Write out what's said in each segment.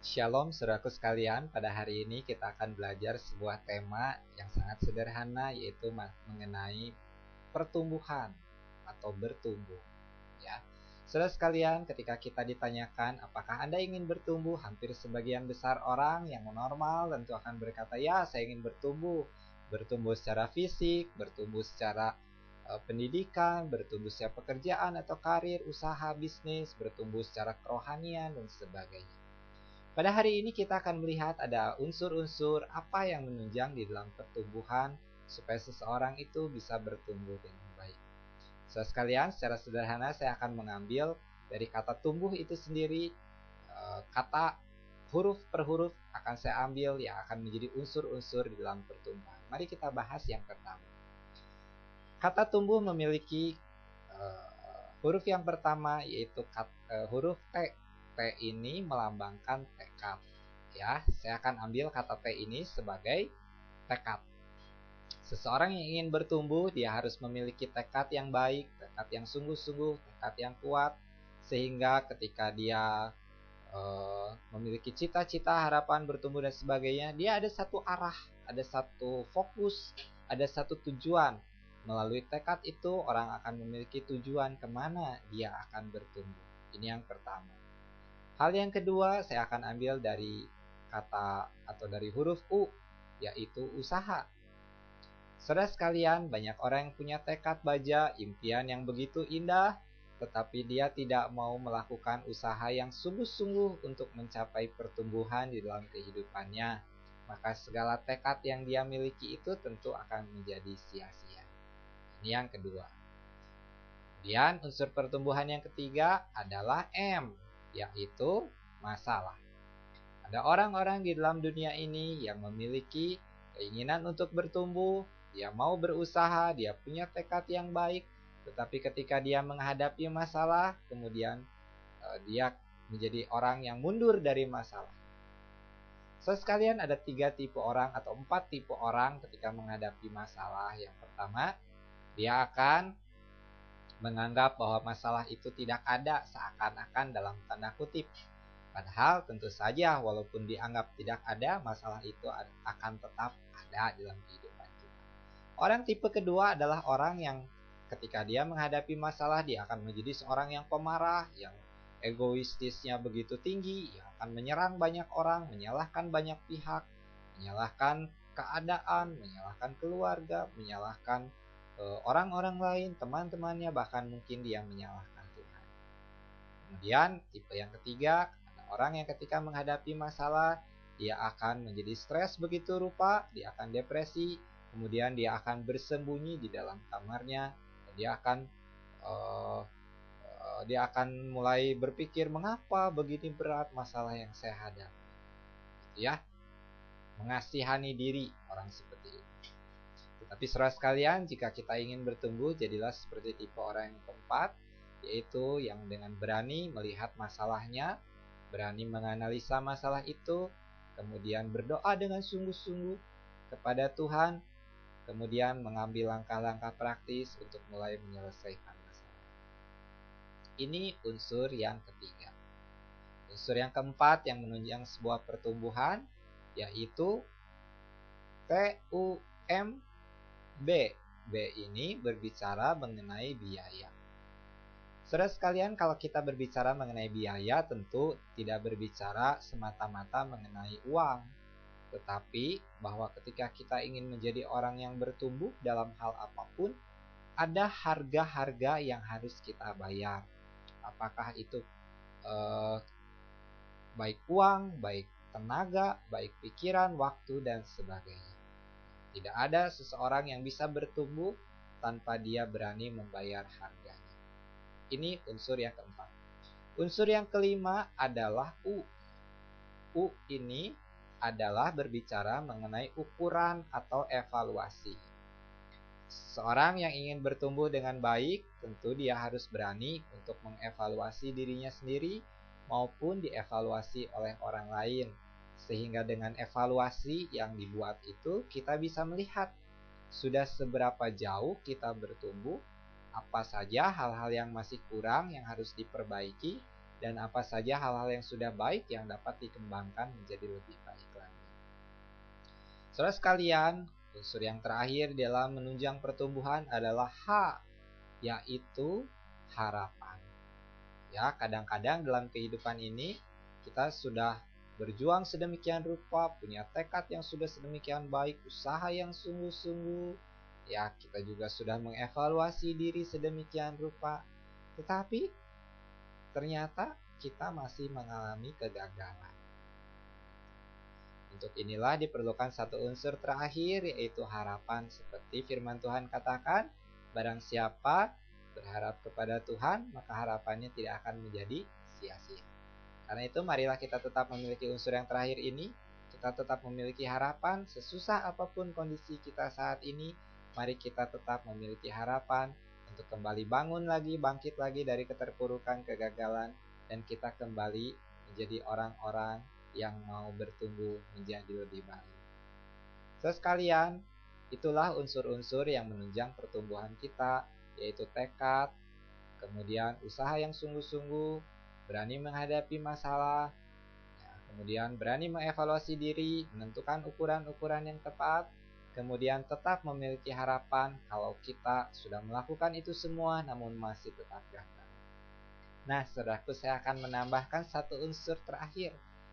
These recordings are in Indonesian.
Shalom saudaraku sekalian, pada hari ini kita akan belajar sebuah tema yang sangat sederhana, yaitu mengenai pertumbuhan atau bertumbuh. Ya, saudara sekalian, ketika kita ditanyakan apakah Anda ingin bertumbuh, hampir sebagian besar orang yang normal tentu akan berkata, ya saya ingin bertumbuh. Bertumbuh secara fisik, bertumbuh secara pendidikan, bertumbuh secara pekerjaan atau karir, usaha, bisnis, bertumbuh secara kerohanian dan sebagainya. Pada hari ini kita akan melihat ada unsur-unsur apa yang menunjang di dalam pertumbuhan supaya seseorang itu bisa bertumbuh dengan baik. Saudara sekalian, secara sederhana saya akan mengambil dari kata tumbuh itu sendiri, kata huruf per huruf akan saya ambil yang akan menjadi unsur-unsur di dalam pertumbuhan. Mari kita bahas yang pertama. Kata tumbuh memiliki huruf yang pertama, yaitu huruf T. T ini melambangkan tekad. Ya, saya akan ambil kata T ini sebagai tekad. Seseorang yang ingin bertumbuh, dia harus memiliki tekad yang baik, tekad yang sungguh-sungguh, tekad yang kuat, sehingga ketika dia memiliki cita-cita, harapan, bertumbuh dan sebagainya, dia ada satu arah, ada satu fokus, ada satu tujuan. Melalui tekad itu, orang akan memiliki tujuan kemana dia akan bertumbuh. Ini yang pertama. Hal yang kedua, saya akan ambil dari kata atau dari huruf U, yaitu usaha. Saudara sekalian, banyak orang yang punya tekad baja, impian yang begitu indah, tetapi dia tidak mau melakukan usaha yang sungguh-sungguh untuk mencapai pertumbuhan di dalam kehidupannya. Maka segala tekad yang dia miliki itu tentu akan menjadi sia-sia. Ini yang kedua. Kemudian unsur pertumbuhan yang ketiga adalah M, yaitu masalah. Ada orang-orang di dalam dunia ini yang memiliki keinginan untuk bertumbuh, dia mau berusaha, dia punya tekad yang baik, tetapi ketika dia menghadapi masalah, kemudian dia menjadi orang yang mundur dari masalah. So, sekalian ada 3 tipe orang atau 4 tipe orang ketika menghadapi masalah. Yang pertama, dia akan menganggap bahwa masalah itu tidak ada, seakan-akan dalam tanda kutip. Padahal tentu saja walaupun dianggap tidak ada, masalah itu akan tetap ada dalam kehidupan kita. Orang tipe kedua adalah orang yang ketika dia menghadapi masalah, dia akan menjadi seorang yang pemarah, yang egoistisnya begitu tinggi, yang akan menyerang banyak orang, menyalahkan banyak pihak, menyalahkan keadaan, menyalahkan keluarga, menyalahkan orang-orang lain, teman-temannya, bahkan mungkin dia menyalahkan Tuhan. Kemudian tipe yang ketiga, ada orang yang ketika menghadapi masalah, dia akan menjadi stres begitu rupa, dia akan depresi, kemudian dia akan bersembunyi di dalam kamarnya, dan dia akan mulai berpikir, mengapa begini berat masalah yang saya hadapi. Gitu ya. Mengasihani diri orang seperti itu. Tetapi saudara sekalian, jika kita ingin bertumbuh, jadilah seperti tipe orang yang keempat, yaitu yang dengan berani melihat masalahnya, berani menganalisa masalah itu, kemudian berdoa dengan sungguh-sungguh kepada Tuhan, kemudian mengambil langkah-langkah praktis untuk mulai menyelesaikan masalah. Ini unsur yang ketiga. Unsur yang keempat yang menunjang sebuah pertumbuhan, yaitu TUMB. B ini berbicara mengenai biaya. Saudara sekalian, kalau kita berbicara mengenai biaya, tentu tidak berbicara semata-mata mengenai uang, tetapi bahwa ketika kita ingin menjadi orang yang bertumbuh dalam hal apapun, ada harga-harga yang harus kita bayar. Apakah itu baik uang, baik tenaga, baik pikiran, waktu, dan sebagainya. Tidak ada seseorang yang bisa bertumbuh tanpa dia berani membayar harganya. Ini unsur yang keempat. Unsur yang kelima adalah U. U ini adalah berbicara mengenai ukuran atau evaluasi. Seorang yang ingin bertumbuh dengan baik, tentu dia harus berani untuk mengevaluasi dirinya sendiri maupun dievaluasi oleh orang lain. Sehingga dengan evaluasi yang dibuat itu, kita bisa melihat sudah seberapa jauh kita bertumbuh, apa saja hal-hal yang masih kurang yang harus diperbaiki, dan apa saja hal-hal yang sudah baik yang dapat dikembangkan menjadi lebih baik lagi. Saudara sekalian, unsur yang terakhir dalam menunjang pertumbuhan adalah H, yaitu harapan. Ya, kadang-kadang dalam kehidupan ini kita sudah berjuang sedemikian rupa, punya tekad yang sudah sedemikian baik, usaha yang sungguh-sungguh. Ya, kita juga sudah mengevaluasi diri sedemikian rupa. Tetapi ternyata kita masih mengalami kegagalan. Untuk inilah diperlukan satu unsur terakhir, yaitu harapan. Seperti firman Tuhan katakan, barang siapa berharap kepada Tuhan, maka harapannya tidak akan menjadi sia-sia. Karena itu marilah kita tetap memiliki unsur yang terakhir ini. Kita tetap memiliki harapan, sesusah apapun kondisi kita saat ini. Mari kita tetap memiliki harapan untuk kembali bangun lagi, bangkit lagi dari keterpurukan, kegagalan, dan kita kembali menjadi orang-orang yang mau bertumbuh menjadi lebih baik. Sekalian, itulah unsur-unsur yang menunjang pertumbuhan kita, yaitu tekad, kemudian usaha yang sungguh-sungguh, berani menghadapi masalah, kemudian berani mengevaluasi diri, menentukan ukuran-ukuran yang tepat, kemudian tetap memiliki harapan kalau kita sudah melakukan itu semua namun masih tetap gagal. Nah, saudaraku, saya akan menambahkan satu unsur terakhir.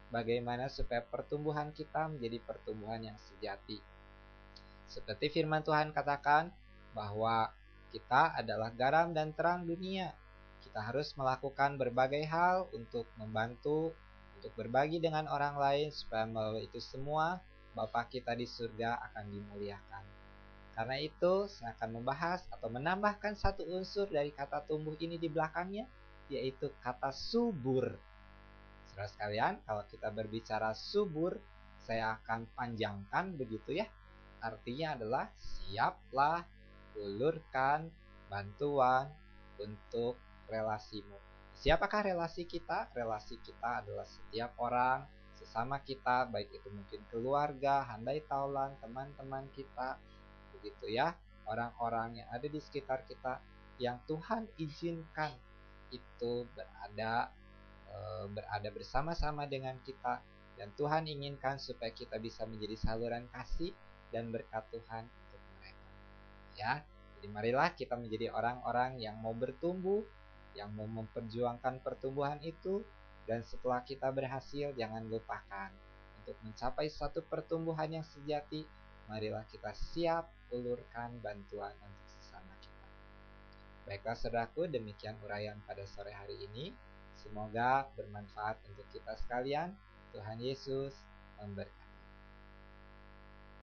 Bagaimana supaya pertumbuhan kita menjadi pertumbuhan yang sejati. Seperti firman Tuhan katakan bahwa kita adalah garam dan terang dunia. Kita harus melakukan berbagai hal untuk membantu, untuk berbagi dengan orang lain supaya melalui itu semua Bapa kita di surga akan dimuliakan. Karena itu saya akan membahas atau menambahkan satu unsur dari kata tumbuh ini di belakangnya, yaitu kata subur. Saudara sekalian, kalau kita berbicara subur, saya akan panjangkan begitu ya. Artinya adalah siaplah, ulurkan bantuan untuk relasimu. Siapakah relasi kita? Relasi kita adalah setiap orang, sesama kita, baik itu mungkin keluarga, handai taulan, teman-teman kita, begitu ya. Orang-orang yang ada di sekitar kita yang Tuhan izinkan itu berada bersama-sama dengan kita, dan Tuhan inginkan supaya kita bisa menjadi saluran kasih dan berkat Tuhan untuk mereka. Ya, jadi marilah kita menjadi orang-orang yang mau bertumbuh, yang mau memperjuangkan pertumbuhan itu, dan setelah kita berhasil jangan lupakan untuk mencapai satu pertumbuhan yang sejati, marilah kita siap ulurkan bantuan untuk sesama kita. Baiklah saudaraku, demikian uraian pada sore hari ini. Semoga bermanfaat untuk kita sekalian. Tuhan Yesus memberkati.